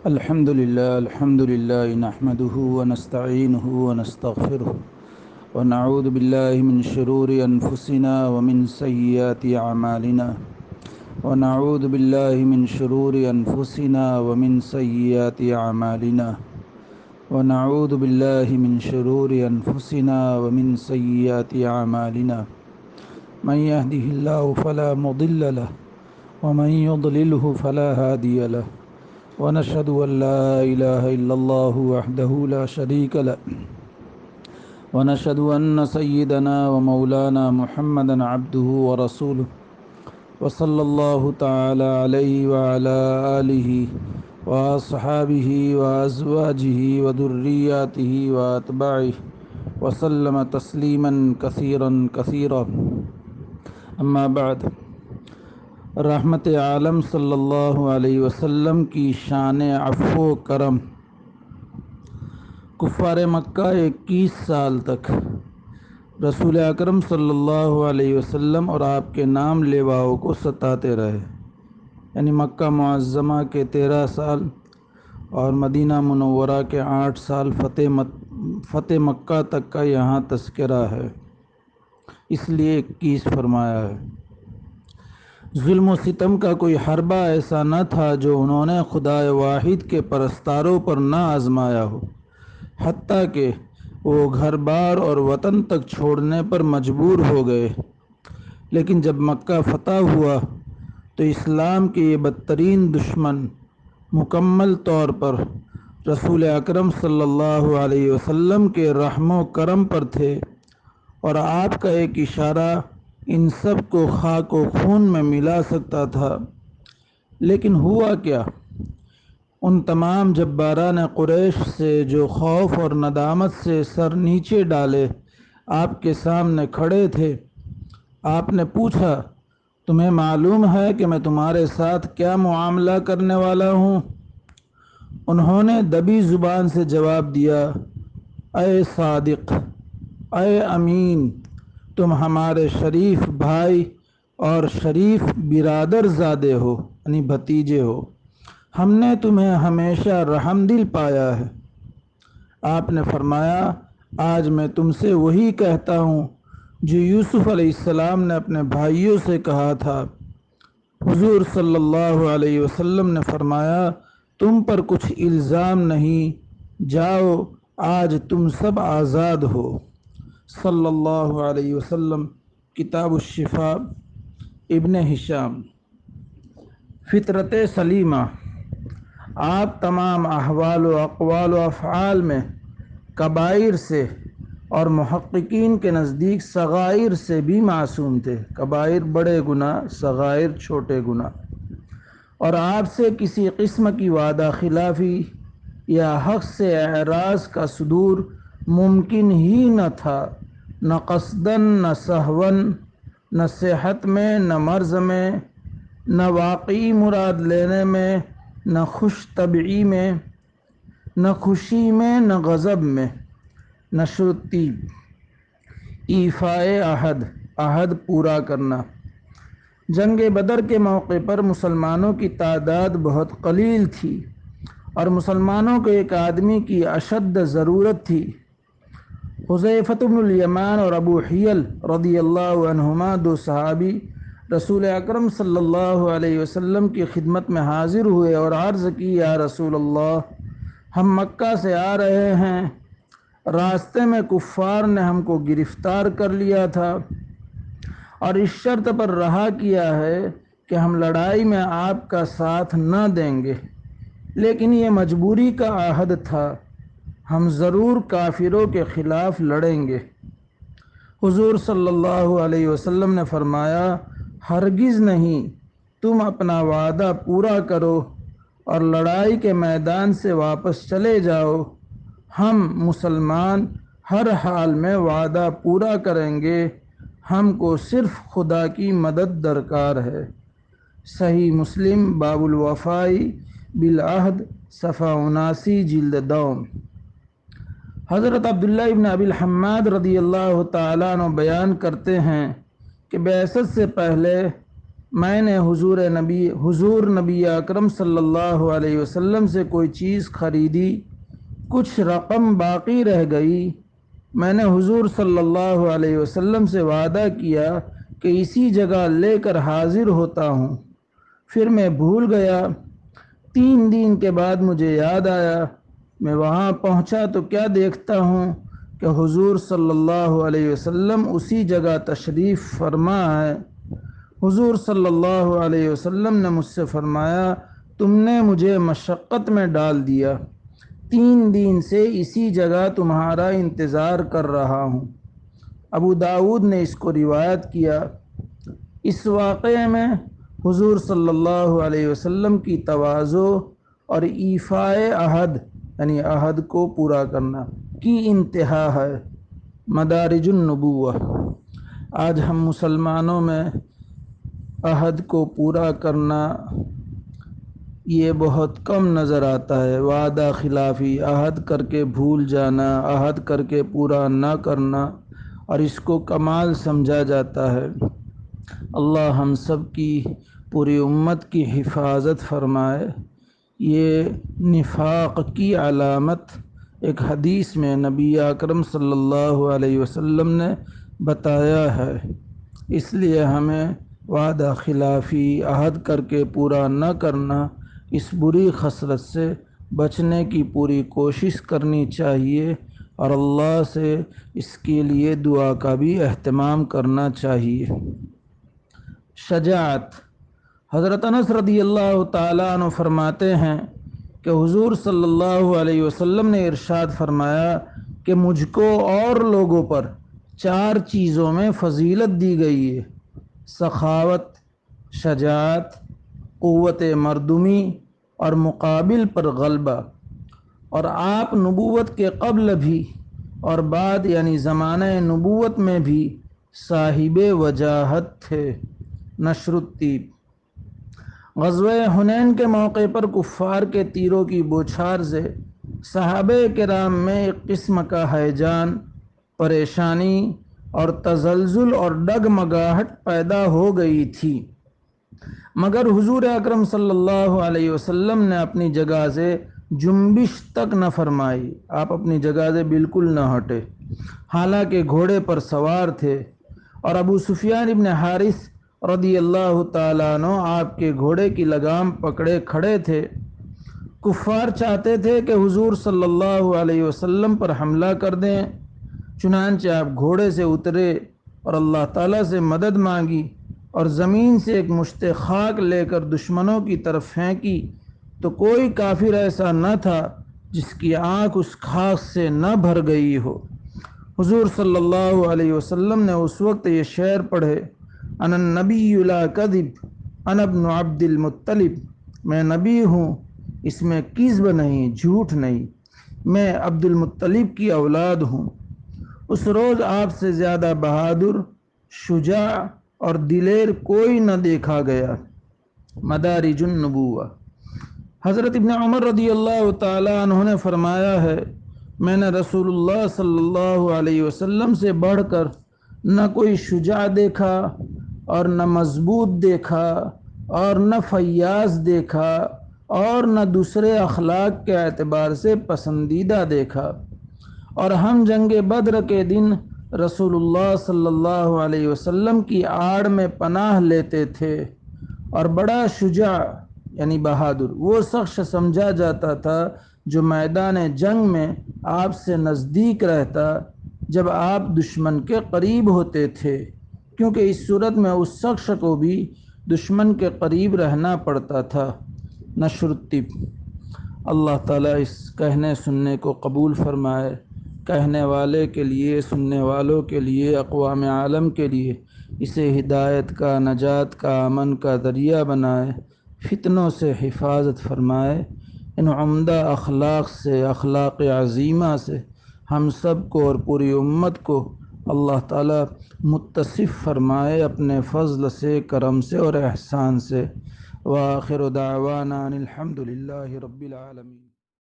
الحمد لله نحمده ونستعينه ونستغفره ونعوذ بالله من شرور أنفسنا ومن سيئات أعمالنا ونعوذ بالله من شرور أنفسنا ومن سيئات أعمالنا ونعوذ بالله من شرور أنفسنا ومن سيئات أعمالنا من يهده الله فلا مضل له ومن يضلله فلا هادي له ونشهد أن لا إله إلا الله وحده لا شريك له ونشهد أن سيدنا ومولانا محمدا عبده ورسوله وصلى الله تعالى عليه وعلى آله وأصحابه وأزواجه وذرياته وأتباعه وسلم تسليما كثيرا كثيرا أما بعد رحمت عالم صلی اللہ علیہ وسلم کی شان عفو و کرم کفار مکہ 21 سال تک رسول اکرم صلی اللہ علیہ وسلم اور آپ کے نام لیواؤں کو ستاتے رہے، یعنی مکہ معظمہ کے 13 سال اور مدینہ منورہ کے 8 سال فتح مکہ تک کا یہاں تذکرہ ہے، اس لیے 21 فرمایا ہے۔ ظلم و ستم کا کوئی حربہ ایسا نہ تھا جو انہوں نے خدا واحد کے پرستاروں پر نہ آزمایا ہو، حتیٰ کہ وہ گھر بار اور وطن تک چھوڑنے پر مجبور ہو گئے۔ لیکن جب مکہ فتح ہوا تو اسلام کے یہ بدترین دشمن مکمل طور پر رسول اکرم صلی اللہ علیہ وسلم کے رحم و کرم پر تھے، اور آپ کا ایک اشارہ ان سب کو خاک و خون میں ملا سکتا تھا۔ لیکن ہوا کیا؟ ان تمام جباران قریش سے جو خوف اور ندامت سے سر نیچے ڈالے آپ کے سامنے کھڑے تھے، آپ نے پوچھا، تمہیں معلوم ہے کہ میں تمہارے ساتھ کیا معاملہ کرنے والا ہوں؟ انہوں نے دبی زبان سے جواب دیا، اے صادق، اے امین، تم ہمارے شریف بھائی اور شریف برادر زادے ہو، یعنی بھتیجے ہو، ہم نے تمہیں ہمیشہ رحم دل پایا ہے۔ آپ نے فرمایا، آج میں تم سے وہی کہتا ہوں جو یوسف علیہ السلام نے اپنے بھائیوں سے کہا تھا۔ حضور صلی اللہ علیہ وسلم نے فرمایا، تم پر کچھ الزام نہیں، جاؤ، آج تم سب آزاد ہو۔ صلی اللہ علیہ وسلم۔ کتاب الشفاء، ابن ہشام۔ فطرت سلیمہ۔ آپ تمام احوال و اقوال و افعال میں کبائر سے اور محققین کے نزدیک صغائر سے بھی معصوم تھے۔ کبائر بڑے گناہ، صغائر چھوٹے گناہ، اور آپ سے کسی قسم کی وعدہ خلافی یا حق سے اعراض کا صدور ممکن ہی نہ تھا، نہ قصداً، نہ سہواً، نہ صحت میں، نہ مرض میں، نہ واقعی مراد لینے میں، نہ خوش طبعی میں، نہ خوشی میں، نہ غضب میں، نشر الطیب، ایفائے عہد پورا کرنا۔ جنگ بدر کے موقع پر مسلمانوں کی تعداد بہت قلیل تھی اور مسلمانوں کو ایک آدمی کی اشد ضرورت تھی۔ حذیفہ بن الیمان اور ابو حیل رضی اللہ عنہما، دو صحابی، رسول اکرم صلی اللہ علیہ وسلم کی خدمت میں حاضر ہوئے اور عرض کی، یا رسول اللہ، ہم مکہ سے آ رہے ہیں، راستے میں کفار نے ہم کو گرفتار کر لیا تھا اور اس شرط پر رہا کیا ہے کہ ہم لڑائی میں آپ کا ساتھ نہ دیں گے، لیکن یہ مجبوری کا عہد تھا، ہم ضرور کافروں کے خلاف لڑیں گے۔ حضور صلی اللہ علیہ وسلم نے فرمایا، ہرگز نہیں، تم اپنا وعدہ پورا کرو اور لڑائی کے میدان سے واپس چلے جاؤ، ہم مسلمان ہر حال میں وعدہ پورا کریں گے، ہم کو صرف خدا کی مدد درکار ہے۔ صحیح مسلم، باب الوفاء بالعہد، صفحہ 79، جلد دوم۔ حضرت عبداللہ ابن ابی الحماد رضی اللہ تعالیٰ عنہ بیان کرتے ہیں کہ بعثت سے پہلے میں نے حضور نبی اکرم صلی اللہ علیہ وسلم سے کوئی چیز خریدی، کچھ رقم باقی رہ گئی، میں نے حضور صلی اللہ علیہ وسلم سے وعدہ کیا کہ اسی جگہ لے کر حاضر ہوتا ہوں، پھر میں بھول گیا۔ 3 دن کے بعد مجھے یاد آیا، میں وہاں پہنچا تو کیا دیکھتا ہوں کہ حضور صلی اللہ علیہ وسلم اسی جگہ تشریف فرما ہے۔ حضور صلی اللہ علیہ وسلم نے مجھ سے فرمایا، تم نے مجھے مشقت میں ڈال دیا، 3 دن سے اسی جگہ تمہارا انتظار کر رہا ہوں۔ ابو داؤد نے اس کو روایت کیا۔ اس واقعے میں حضور صلی اللہ علیہ وسلم کی تواضع اور ایفاء عہد یعنی عہد کو پورا کرنا کی انتہا ہے۔ مدارج النبوہ۔ آج ہم مسلمانوں میں عہد کو پورا کرنا یہ بہت کم نظر آتا ہے۔ وعدہ خلافی، عہد کر کے بھول جانا، عہد کر کے پورا نہ کرنا، اور اس کو کمال سمجھا جاتا ہے۔ اللہ ہم سب کی پوری امت کی حفاظت فرمائے۔ یہ نفاق کی علامت ایک حدیث میں نبی اکرم صلی اللہ علیہ وسلم نے بتایا ہے، اس لیے ہمیں وعدہ خلافی، عہد کر کے پورا نہ کرنا، اس بری خصلت سے بچنے کی پوری کوشش کرنی چاہیے، اور اللہ سے اس کے لیے دعا کا بھی اہتمام کرنا چاہیے۔ شجاعت۔ حضرت انس رضی اللہ تعالیٰ عنہ فرماتے ہیں کہ حضور صلی اللہ علیہ وسلم نے ارشاد فرمایا کہ مجھ کو اور لوگوں پر 4 چیزوں میں فضیلت دی گئی ہے: سخاوت، شجاعت، قوت مردمی اور مقابل پر غلبہ۔ اور آپ نبوت کے قبل بھی اور بعد یعنی زمانہ نبوت میں بھی صاحب وجاہت تھے۔ نشر الطیب۔ غزوہ حنین کے موقع پر کفار کے تیروں کی بوچھار سے صحابہ کرام میں ایک قسم کا ہیجان، پریشانی اور تزلزل اور ڈگمگاہٹ پیدا ہو گئی تھی، مگر حضور اکرم صلی اللہ علیہ وسلم نے اپنی جگہ سے جنبش تک نہ فرمائی۔ آپ اپنی جگہ سے بالکل نہ ہٹے، حالانکہ گھوڑے پر سوار تھے، اور ابو سفیان ابن حارث رضی اللہ تعالیٰ عنہ آپ کے گھوڑے کی لگام پکڑے کھڑے تھے۔ کفار چاہتے تھے کہ حضور صلی اللہ علیہ وسلم پر حملہ کر دیں، چنانچہ آپ گھوڑے سے اترے اور اللہ تعالیٰ سے مدد مانگی، اور زمین سے ایک مشت خاک لے کر دشمنوں کی طرف پھینکی تو کوئی کافر ایسا نہ تھا جس کی آنکھ اس خاک سے نہ بھر گئی ہو۔ حضور صلی اللہ علیہ وسلم نے اس وقت یہ شعر پڑھے: انا النبی لا کذب انا ابن عبد المطلب، میں نبی ہوں، اس میں کذب نہیں، جھوٹ نہیں، میں عبد المطلب کی اولاد ہوں۔ اس روز آپ سے زیادہ بہادر، شجاع اور دلیر کوئی نہ دیکھا گیا۔ مدارج النبوہ۔ حضرت ابن عمر رضی اللہ تعالیٰ عنہ نے فرمایا ہے، میں نے رسول اللہ صلی اللہ علیہ وسلم سے بڑھ کر نہ کوئی شجاع دیکھا اور نہ مضبوط دیکھا اور نہ فیاض دیکھا اور نہ دوسرے اخلاق کے اعتبار سے پسندیدہ دیکھا۔ اور ہم جنگ بدر کے دن رسول اللہ صلی اللہ علیہ وسلم کی آڑ میں پناہ لیتے تھے، اور بڑا شجاع یعنی بہادر وہ شخص سمجھا جاتا تھا جو میدان جنگ میں آپ سے نزدیک رہتا جب آپ دشمن کے قریب ہوتے تھے، کیونکہ اس صورت میں اس شخص کو بھی دشمن کے قریب رہنا پڑتا تھا۔ نشر الطب۔ اللہ تعالیٰ اس کہنے سننے کو قبول فرمائے، کہنے والے کے لیے، سننے والوں کے لیے، اقوام عالم کے لیے اسے ہدایت کا، نجات کا، امن کا ذریعہ بنائے، فتنوں سے حفاظت فرمائے۔ ان عمدہ اخلاق سے، اخلاق عظیمہ سے ہم سب کو اور پوری امت کو اللہ تعالیٰ متصف فرمائے اپنے فضل سے، کرم سے اور احسان سے۔ وآخر دعوانا ان الحمد للہ رب العالمین۔